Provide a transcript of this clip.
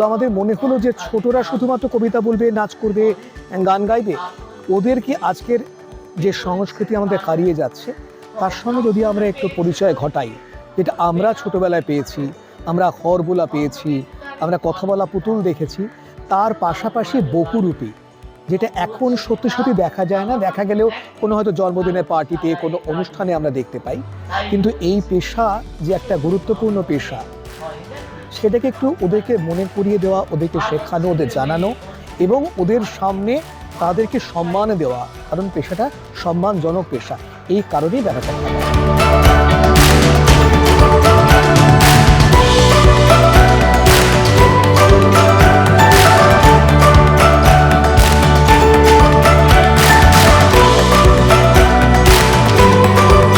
আমাদের মনে হলো যে ছোটরা শুধুমাত্র কবিতা বলবে, নাচ করবে, গান গাইবে, ওদেরকে আজকের যে সংস্কৃতি আমাদের হারিয়ে যাচ্ছে তার সঙ্গে যদি আমরা একটু পরিচয় ঘটাই, যেটা আমরা ছোটবেলায় পেয়েছি, আমরা হরবোলা পেয়েছি, আমরা কথা বলা পুতুল দেখেছি, তার পাশাপাশি বহুরূপী, যেটা এখন সত্যি সত্যি দেখা যায় না, দেখা গেলেও কোনো হয়তো জন্মদিনের পার্টিতে, কোনো অনুষ্ঠানে আমরা দেখতে পাই। কিন্তু এই পেশা যে একটা গুরুত্বপূর্ণ পেশা, সেটাকে একটু ওদেরকে মনে করিয়ে দেওয়া, ওদেরকে শেখানো, ওদের জানানো এবং ওদের সামনে তাদেরকে সম্মান দেওয়া, কারণ পেশাটা সম্মানজনক পেশা, এই কারণেই ব্যাপারটা।